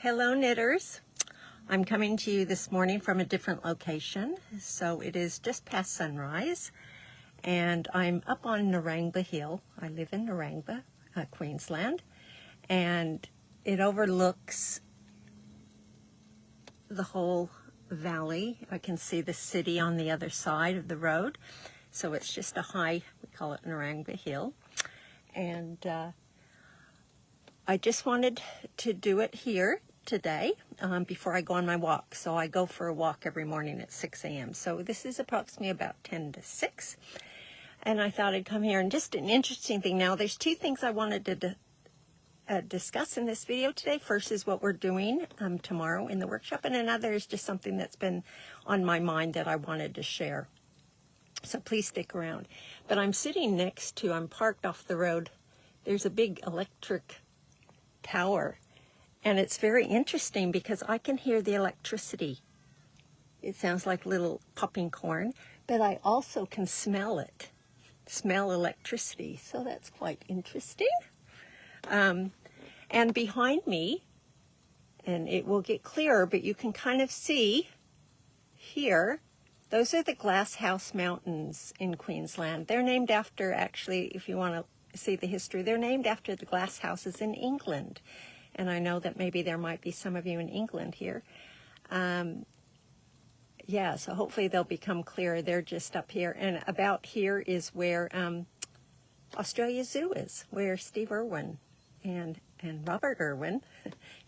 Hello knitters, I'm coming to you this morning from a different location. So it is just past sunrise and I'm up on Narangba Hill. I live in Narangba, Queensland, and it overlooks the whole valley. I can see the city on the other side of the road. So it's just a high, we call it Narangba Hill. And I just wanted to do it here today before I go on my walk. So I go for a walk every morning at 6 a.m. So this is approximately about 10 to 6. And I thought I'd come here. And just an interesting thing now, there's two things I wanted to discuss in this video today. First is what we're doing tomorrow in the workshop. And another is just something that's been on my mind that I wanted to share. So please stick around. But I'm sitting next to, I'm parked off the road. There's a big electric tower. And it's very interesting because I can hear the electricity. It sounds like little popping corn, but I also can smell it, smell electricity. So that's quite interesting. And behind me, and it will get clearer, but you can kind of see here, those are the Glass House Mountains in Queensland. They're named after, actually, if you want to see the history, they're named after the glass houses in England. And I know that maybe there might be some of you in England here. Yeah, so hopefully they'll become clearer. They're just up here. And about here is where Australia Zoo is, where Steve Irwin and Robert Irwin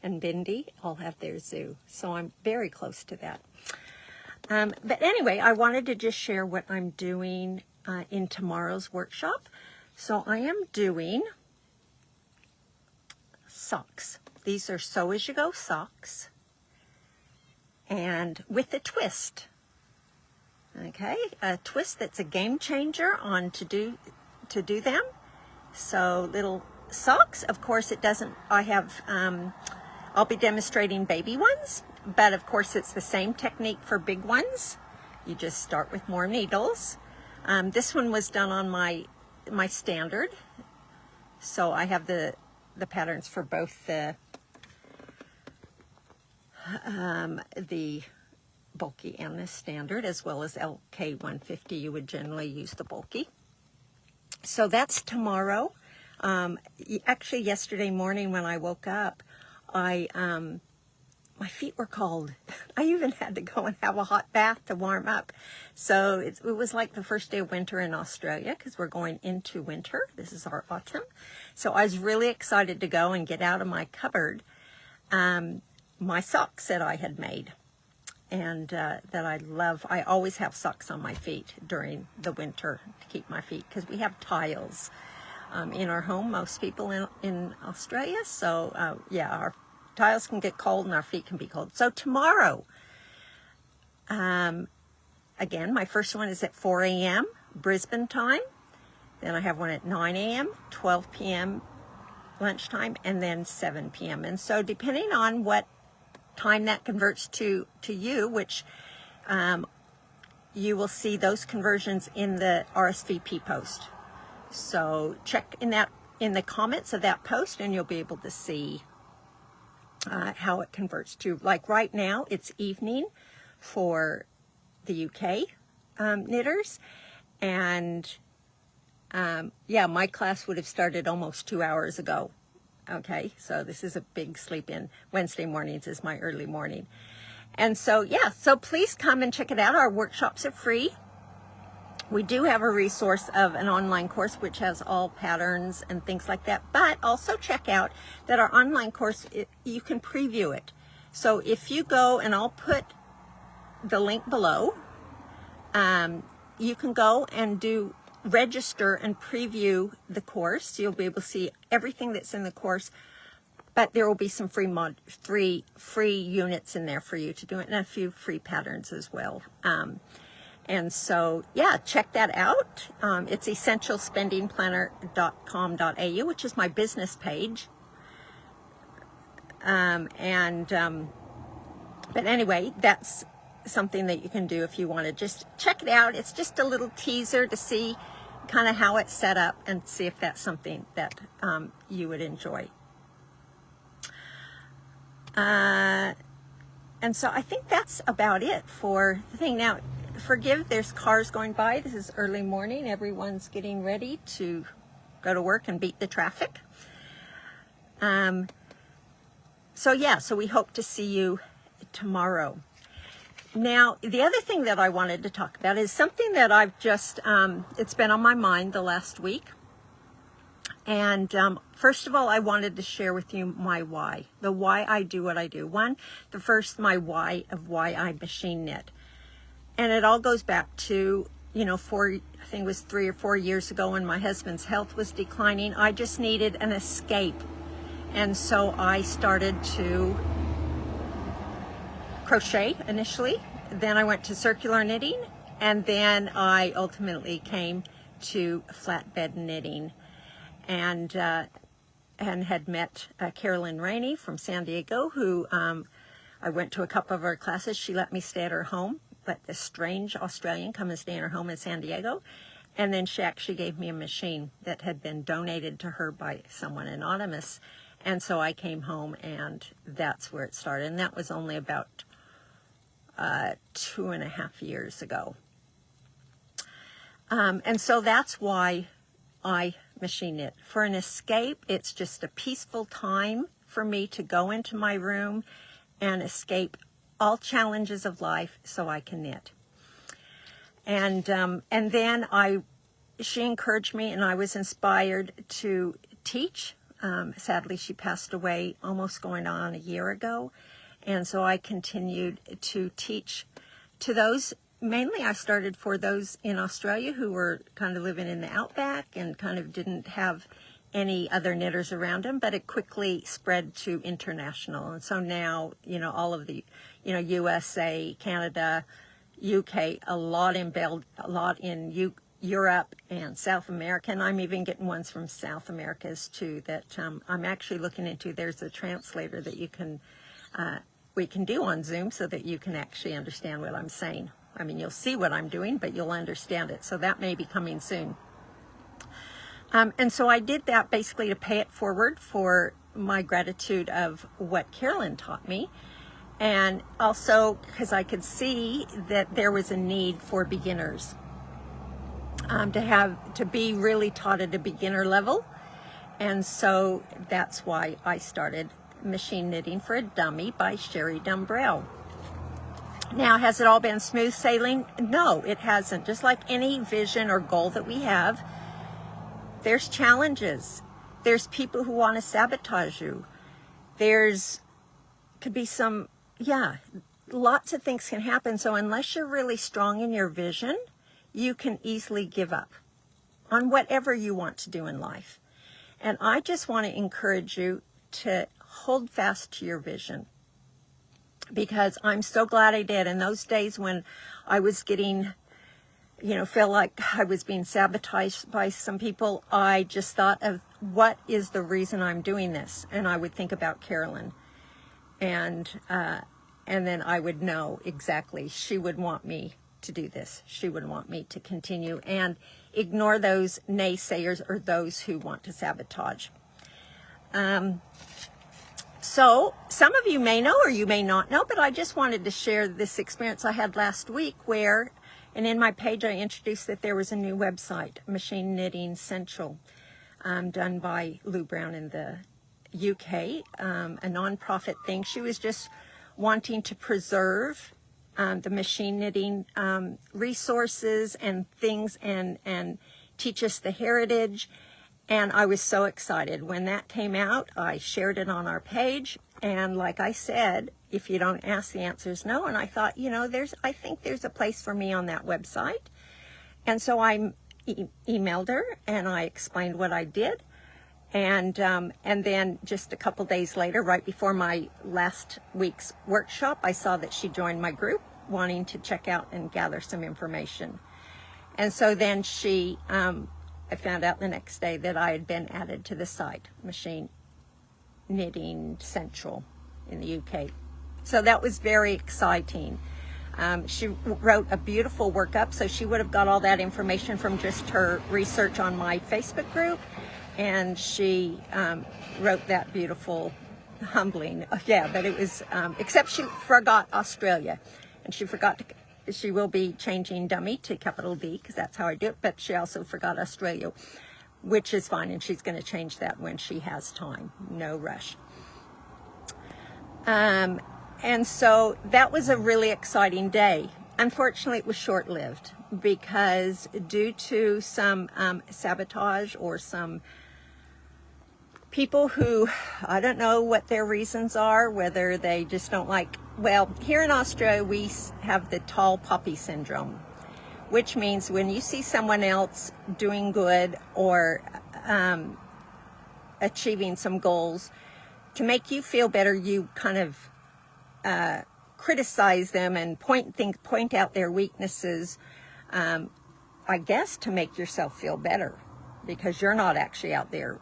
and Bindi all have their zoo. So I'm very close to that. But anyway, I wanted to just share what I'm doing in tomorrow's workshop. So I am doing socks. These are sew as you go socks, and with a twist. Okay, a twist that's a game changer on to do them. So little socks. Of course, it doesn't. I have. I'll be demonstrating baby ones, but of course it's the same technique for big ones. You just start with more needles. This one was done on my standard, so I have the patterns for both the bulky and the standard, as well as LK150. You would generally use the bulky. So that's tomorrow. Actually, yesterday morning when I woke up, my feet were cold. I even had to go and have a hot bath to warm up. So it was like the first day of winter in Australia, because we're going into winter. This is our autumn. So I was really excited to go and get out of my cupboard my socks that I had made and that I love. I always have socks on my feet during the winter to keep my feet, because we have tiles in our home, most people in Australia. So yeah, our tiles can get cold and our feet can be cold. So tomorrow, again, my first one is at 4 a.m. Brisbane time. Then I have one at 9 a.m., 12 p.m. lunchtime, and then 7 p.m. And so depending on what time that converts to you, which you will see those conversions in the RSVP post. So check in the comments of that post and you'll be able to see how it converts to. Like right now, it's evening for the UK knitters, and yeah, my class would have started almost 2 hours ago. Okay, so this is a big sleep in. Wednesday mornings is my early morning. And so, yeah, so please come and check it out. Our workshops are free. We do have a resource of an online course which has all patterns and things like that. But also check out that our online course, you can preview it. So if you go, and I'll put the link below, you can go and register and preview the course. You'll be able to see everything that's in the course, but there will be some free units in there for you to do it, and a few free patterns as well. And so, yeah, check that out. It's essentialspendingplanner.com.au, which is my business page. But anyway, that's something that you can do if you want to just check it out. It's just a little teaser to see kind of how it's set up and see if that's something that you would enjoy. And so I think that's about it for the thing. Now, forgive, there's cars going by. This is early morning. Everyone's getting ready to go to work and beat the traffic. So we hope to see you tomorrow. Now, the other thing that I wanted to talk about is something that I've just, it's been on my mind the last week. And first of all, I wanted to share with you my why, the why I do what I do. My why of why I machine knit. And it all goes back to, I think it was 3 or 4 years ago when my husband's health was declining. I just needed an escape. And so I started to crochet initially. Then I went to circular knitting. And then I ultimately came to flatbed knitting. And had met Carolyn Rainey from San Diego, who I went to a couple of her classes. She let me stay at her home, let this strange Australian come and stay in her home in San Diego. And then she actually gave me a machine that had been donated to her by someone anonymous. And so I came home, and that's where it started. And that was only about 2.5 years ago. And so that's why I machine knit. For an escape, it's just a peaceful time for me to go into my room and escape all challenges of life so I can knit. And then she encouraged me, and I was inspired to teach. Sadly, she passed away almost going on a year ago. And so I continued to teach to those. Mainly I started for those in Australia who were kind of living in the outback and kind of didn't have any other knitters around them, but it quickly spread to international. And so now, all of the, USA, Canada, UK, a lot in Europe and South America. And I'm even getting ones from South Americas too that I'm actually looking into. There's a translator that we can do on Zoom so that you can actually understand what I'm saying. I mean, you'll see what I'm doing, but you'll understand it. So that may be coming soon. And so I did that basically to pay it forward for my gratitude of what Carolyn taught me. And also because I could see that there was a need for beginners to be really taught at a beginner level. And so that's why I started Machine Knitting for a Dummy by Sherry Dumbrell. Now, has it all been smooth sailing? No, it hasn't. Just like any vision or goal that we have, there's challenges. There's people who want to sabotage you. Could be lots of things can happen. So unless you're really strong in your vision, you can easily give up on whatever you want to do in life. And I just want to encourage you to hold fast to your vision. Because I'm so glad I did. In those days when I was getting, feel like I was being sabotaged by some people, I just thought of what is the reason I'm doing this? And I would think about Carolyn. And then I would know exactly she would want me to do this. She would want me to continue and ignore those naysayers or those who want to sabotage. So some of you may know or you may not know, but I just wanted to share this experience I had last week and in my page I introduced that there was a new website, Machine Knitting Central, done by Lou Brown in the UK, a non-profit thing. She was just wanting to preserve the machine knitting resources and things and teach us the heritage. And I was so excited. When that came out, I shared it on our page. And like I said, if you don't ask, the answer is no. And I thought, I think there's a place for me on that website. And so I emailed her and I explained what I did. And then just a couple days later, right before my last week's workshop, I saw that she joined my group wanting to check out and gather some information. And so then I found out the next day that I had been added to the site, Machine Knitting Central in the UK. So that was very exciting. She wrote a beautiful workup, so she would have got all that information from just her research on my Facebook group. And she wrote that beautiful humbling. Yeah, but it was, except she forgot Australia. And she forgot to, she will be changing dummy to capital D, because that's how I do it, but she also forgot Australia, which is fine, and she's going to change that when she has time. No rush. And so that was a really exciting day. Unfortunately, it was short-lived, because due to some sabotage or some people who, I don't know what their reasons are, whether they just don't like, well, here in Australia, we have the tall poppy syndrome, which means when you see someone else doing good or achieving some goals, to make you feel better, you kind of criticize them and point out their weaknesses, I guess to make yourself feel better, because you're not actually out there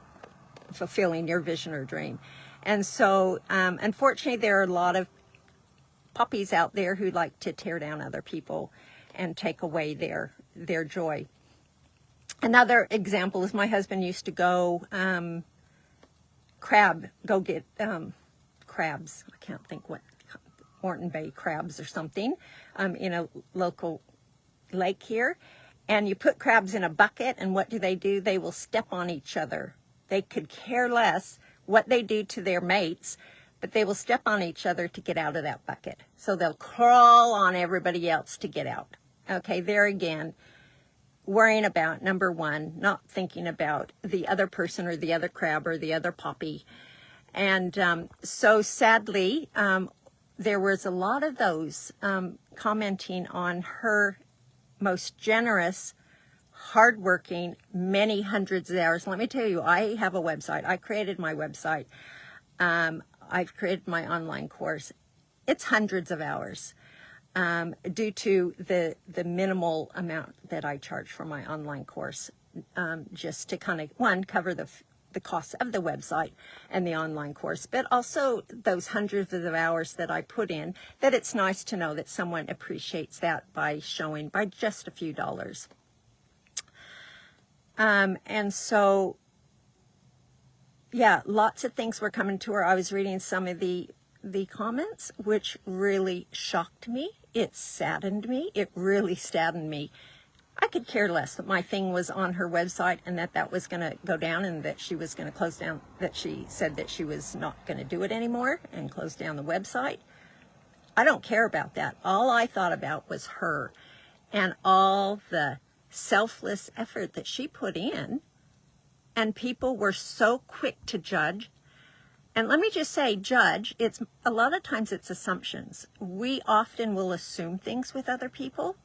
fulfilling your vision or dream. And so unfortunately, there are a lot of puppies out there who like to tear down other people and take away their joy. Another example is my husband used to go get crabs. I can't think what, Moreton Bay crabs or something, in a local lake here. And you put crabs in a bucket, and what do? They will step on each other. They could care less what they do to their mates, but they will step on each other to get out of that bucket. So they'll crawl on everybody else to get out. Okay, there again, worrying about, number one, not thinking about the other person or the other crab or the other poppy. And so sadly, there was a lot of those commenting on her most generous, hardworking, many hundreds of hours. Let me tell you, I have a website. I created my website. I've created my online course. It's hundreds of hours due to the minimal amount that I charge for my online course, just to kind of, one, cover the cost of the website and the online course, but also those hundreds of hours that I put in, that it's nice to know that someone appreciates that by just a few dollars. And so, yeah, lots of things were coming to her. I was reading some of the comments, which really shocked me. It saddened me. It really saddened me. I could care less that my thing was on her website and that was going to go down, and that she was going to close down, that she said that she was not going to do it anymore and close down the website. I don't care about that. All I thought about was her and all the selfless effort that she put in, and people were so quick to judge. And let me just say, judge, it's a lot of times it's assumptions. We often will assume things with other people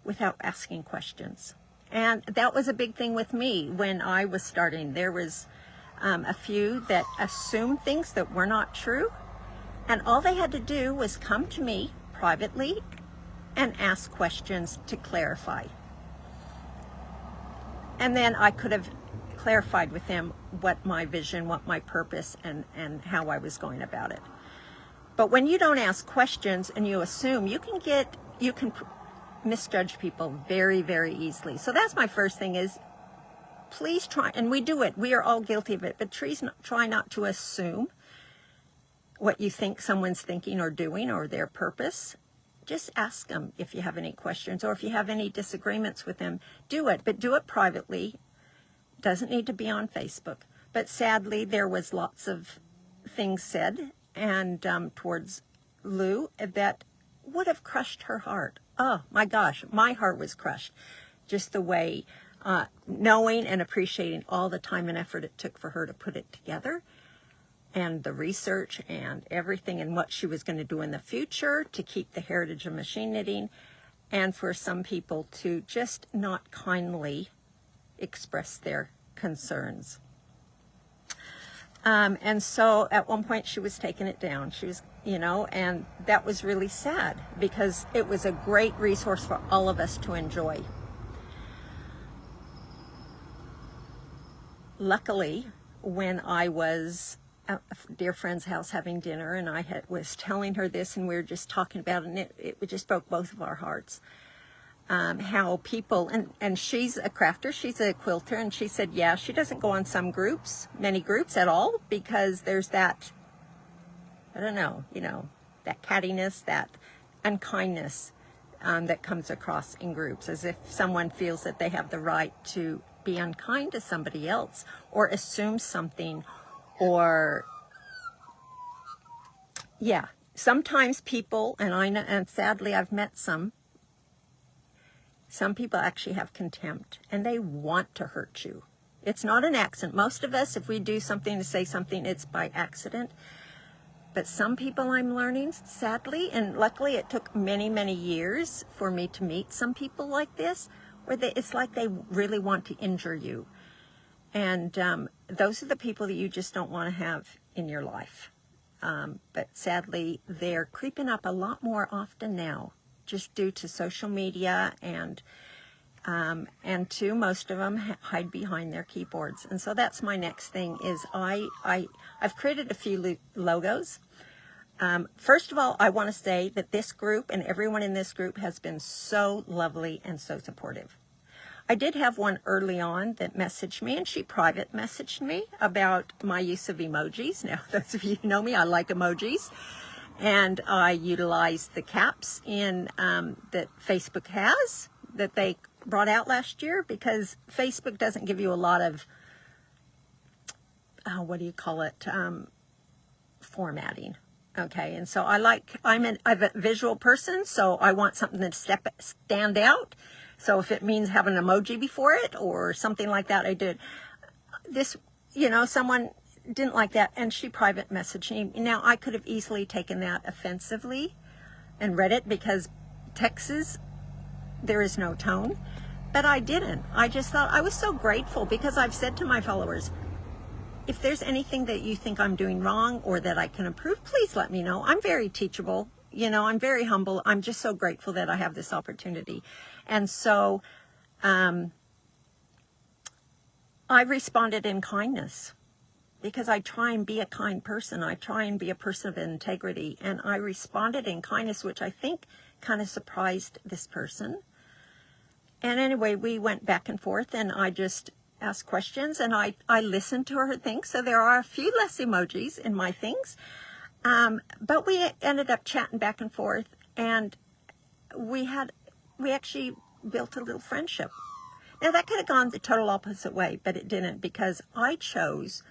without asking questions. And that was a big thing with me when I was starting. There was a few that assumed things that were not true, and all they had to do was come to me privately and ask questions to clarify. And then I could have clarified with them what my vision, what my purpose, and how I was going about it. But when you don't ask questions and you assume, you can misjudge people very, very easily. So that's my first thing is, please try, and we do it, we are all guilty of it, but try not to assume what you think someone's thinking or doing or their purpose. Just ask them if you have any questions, or if you have any disagreements with them, do it, but do it privately. Doesn't need to be on Facebook. But sadly, there was lots of things said and towards Lou that would have crushed her heart. Oh my gosh, my heart was crushed. Just the way, knowing and appreciating all the time and effort it took for her to put it together, and the research and everything, and what she was going to do in the future to keep the heritage of machine knitting, and for some people to just not kindly express their concerns. And so at one point she was taking it down. She was, and that was really sad, because it was a great resource for all of us to enjoy. Luckily, when I was at a dear friend's house having dinner, and I was telling her this, and we were just talking about it, and it just broke both of our hearts. How people, and she's a crafter, she's a quilter, and she said, yeah, she doesn't go on some groups, many groups at all, because there's that I don't know, that cattiness, that unkindness that comes across in groups, as if someone feels that they have the right to be unkind to somebody else or assume something, or yeah, sometimes people, and I know, and sadly I've met some people actually have contempt and they want to hurt you. It's not an accident. Most of us, if we do something to say something, it's by accident. But some people, I'm learning, sadly, and luckily it took many, many years for me to meet some people like this, where it's like they really want to injure you. And those are the people that you just don't want to have in your life. But sadly, they're creeping up a lot more often now, just due to social media, and too, most of them hide behind their keyboards. And so that's my next thing is I've created a few logos. First of all, I want to say that this group and everyone in this group has been so lovely and so supportive. I did have one early on that messaged me, and she private messaged me about my use of emojis. Now, those of you who know me, I like emojis. And I utilize the caps in that Facebook has, that they brought out last year, because Facebook doesn't give you a lot of, formatting. Okay, and so I'm a visual person, so I want something to stand out. So if it means having an emoji before it or something like that, I did. This, someone didn't like that, and she private messaged me. Now, I could have easily taken that offensively and read it, because Texas, there is no tone, but I didn't. I just thought, I was so grateful, because I've said to my followers, if there's anything that you think I'm doing wrong or that I can improve, please let me know. I'm very teachable. I'm very humble. I'm just so grateful that I have this opportunity. And so I responded in kindness, because I try and be a kind person. I try and be a person of integrity. And I responded in kindness, which I think kind of surprised this person. And anyway, we went back and forth, and I just asked questions, and I listened to her things. So there are a few less emojis in my things. But we ended up chatting back and forth, and we actually built a little friendship. Now, that could have gone the total opposite way, but it didn't, because I chose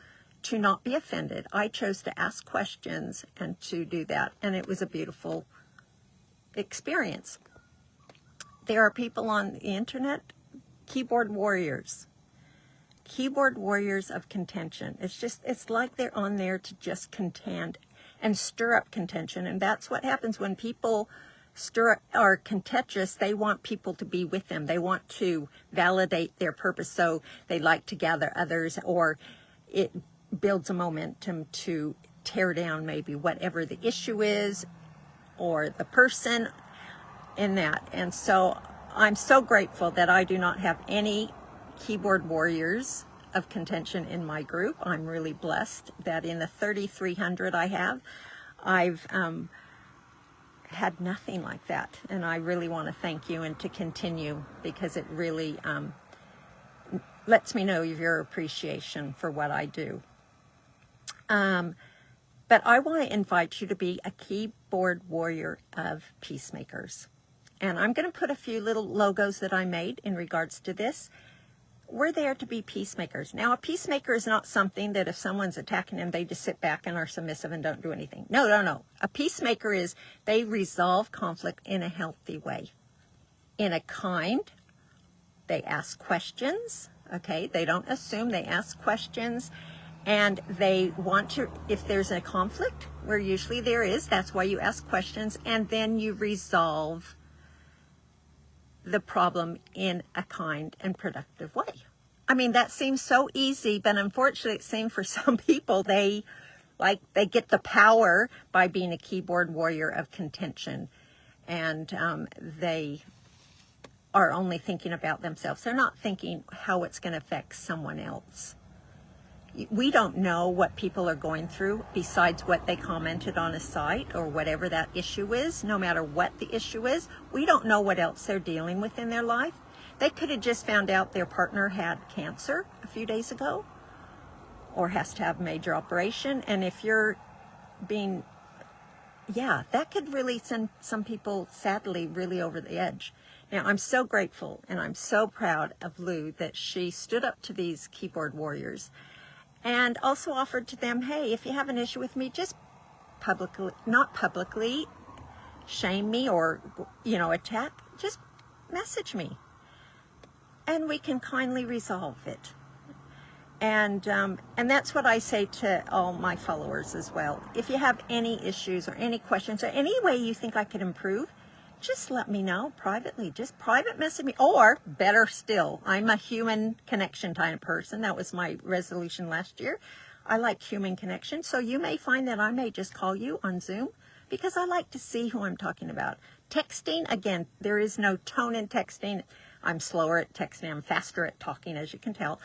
to not be offended. I chose to ask questions and to do that, and it was a beautiful experience. There are people on the internet, keyboard warriors of contention. It's like they're on there to just contend and stir up contention. And that's what happens when people are contentious. They want people to be with them. They want to validate their purpose. So they like to gather others, or it builds a momentum to tear down maybe whatever the issue is or the person in that. And so I'm so grateful that I do not have any keyboard warriors of contention in my group. I'm really blessed that in the 3,300 I have, I've had nothing like that. And I really want to thank you, and to continue, because it really lets me know your appreciation for what I do. But I want to invite you to be a keyboard warrior of peacemakers. And I'm going to put a few little logos that I made in regards to this. We're there to be peacemakers. Now, a peacemaker is not something that if someone's attacking them, they just sit back and are submissive and don't do anything. No. A peacemaker is they resolve conflict in a healthy way, in a kind. They ask questions, okay? They don't assume, they ask questions. And they want to, if there's a conflict, where usually there is, that's why you ask questions, and then you resolve the problem in a kind and productive way. I mean, that seems so easy, but unfortunately it seems for some people, they get the power by being a keyboard warrior of contention, and they are only thinking about themselves. They're not thinking how it's going to affect someone else. We don't know what people are going through besides what they commented on a site or whatever that issue is. No matter what the issue is, we don't know what else they're dealing with in their life. They could have just found out their partner had cancer a few days ago, or has to have a major operation. And if you're being yeah, that could really send some people, sadly, really over the edge. Now, I'm so grateful and I'm so proud of Lou that she stood up to these keyboard warriors and also offered to them, hey, if you have an issue with me, just publicly, not publicly shame me or, attack, just message me and we can kindly resolve it. And that's what I say to all my followers as well. If you have any issues or any questions or any way you think I could improve, just let me know privately. Just private message me. Or better still, I'm a human connection kind of person. That was my resolution last year. I like human connection. So you may find that I may just call you on Zoom because I like to see who I'm talking about. Texting, again, there is no tone in texting. I'm slower at texting. I'm faster at talking, as you can tell.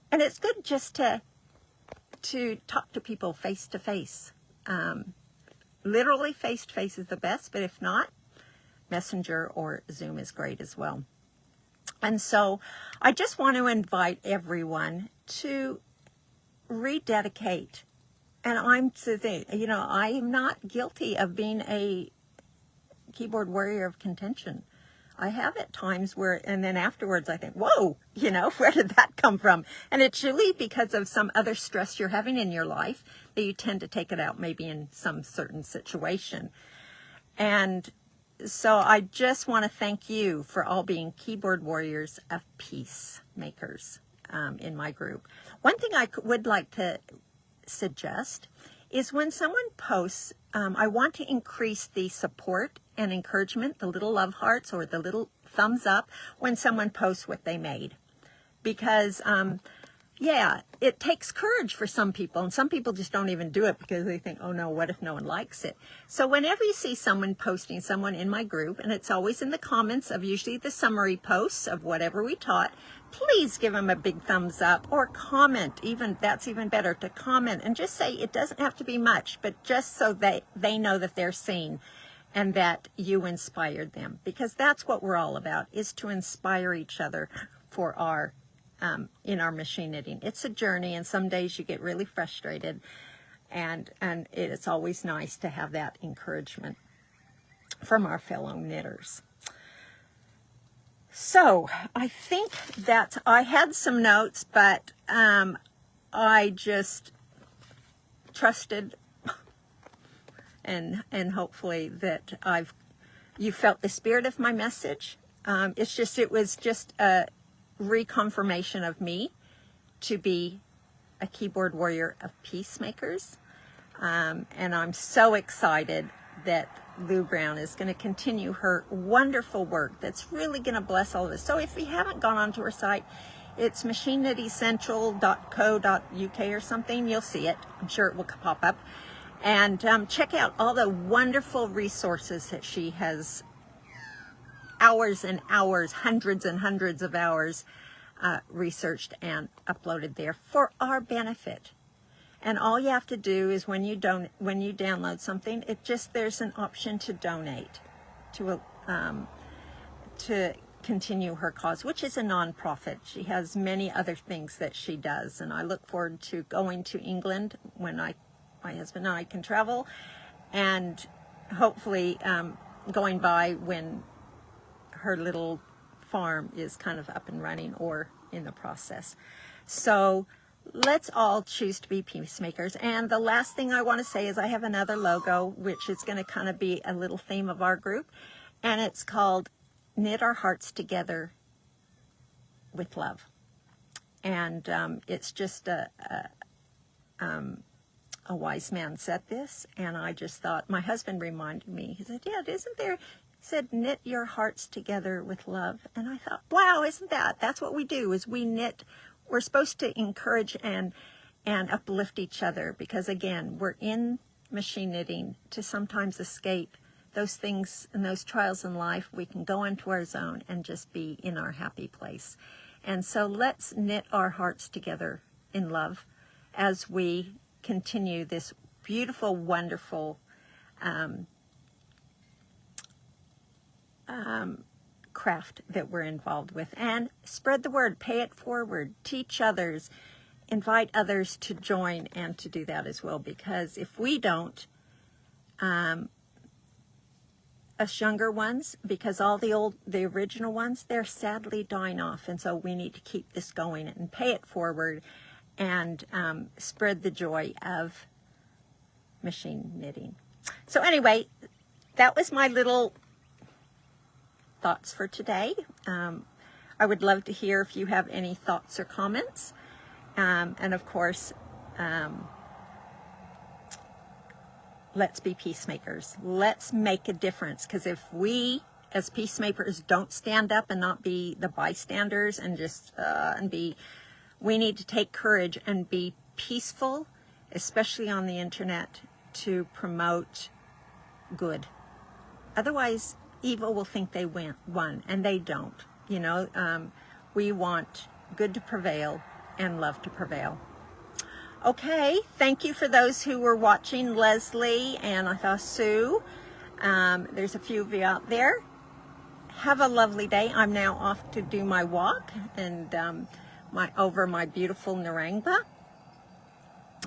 And it's good just to talk to people face to face. Literally face to face is the best, but if not, Messenger or Zoom is great as well. And so I just want to invite everyone to rededicate. And I am not guilty of being a keyboard warrior of contention. I have at times and then afterwards I think, whoa, where did that come from? And it's really because of some other stress you're having in your life that you tend to take it out maybe in some certain situation. And so I just want to thank you for all being keyboard warriors of peacemakers in my group. One thing I would like to suggest is when someone posts, I want to increase the support and encouragement, the little love hearts or the little thumbs up when someone posts what they made. Because, it takes courage for some people, and some people just don't even do it because they think, oh no, what if no one likes it? So whenever you see someone posting someone in my group, and it's always in the comments of usually the summary posts of whatever we taught, please give them a big thumbs up or comment. That's even better, to comment and just say, it doesn't have to be much, but just so they know that they're seen and that you inspired them, because that's what we're all about, is to inspire each other for our in our machine knitting. It's a journey, and some days you get really frustrated, and it's always nice to have that encouragement from our fellow knitters. So I think that I had some notes, but I just trusted and hopefully that you felt the spirit of my message. It was just a reconfirmation of me to be a keyboard warrior of peacemakers. And I'm so excited that Lou Brown is going to continue her wonderful work that's really going to bless all of us. So if you haven't gone onto her site, it's machineknittingcentral.co.uk or something. You'll see it. I'm sure it will pop up. And check out all the wonderful resources that she has, hours and hours, hundreds and hundreds of hours researched and uploaded there for our benefit. And all you have to do is when you download something, there's an option to donate to continue her cause, which is a nonprofit. She has many other things that she does, and I look forward to going to England when my husband and I can travel, and hopefully going by when her little farm is kind of up and running or in the process. So let's all choose to be peacemakers. And the last thing I want to say is I have another logo, which is going to kind of be a little theme of our group, and it's called Knit Our Hearts Together with Love. And it's just a wise man said this, and I just thought, my husband reminded me, he said, yeah, isn't there, he said, knit your hearts together with love. And I thought, wow, that's what we do, is we knit. We're supposed to encourage and uplift each other, because again, we're in machine knitting to sometimes escape those things and those trials in life. We can go into our zone and just be in our happy place. And so let's knit our hearts together in love as we continue this beautiful, wonderful craft that we're involved with, and spread the word, pay it forward, teach others, invite others to join and to do that as well, because if we don't, us younger ones, because all the original ones, they're sadly dying off. And so we need to keep this going and pay it forward and spread the joy of machine knitting. So anyway, that was my little thoughts for today. I would love to hear if you have any thoughts or comments. And of course, let's be peacemakers. Let's make a difference, because if we as peacemakers don't stand up and not be the bystanders and just we need to take courage and be peaceful, especially on the internet, to promote good. Otherwise, evil will think they won, and they don't. You know, we want good to prevail and love to prevail. Okay, thank you for those who were watching, Leslie and I thought Sue. There's a few of you out there. Have a lovely day. I'm now off to do my walk and over my beautiful Narangba.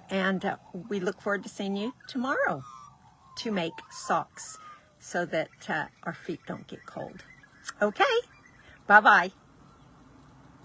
And we look forward to seeing you tomorrow to make socks so that our feet don't get cold. Okay, bye-bye.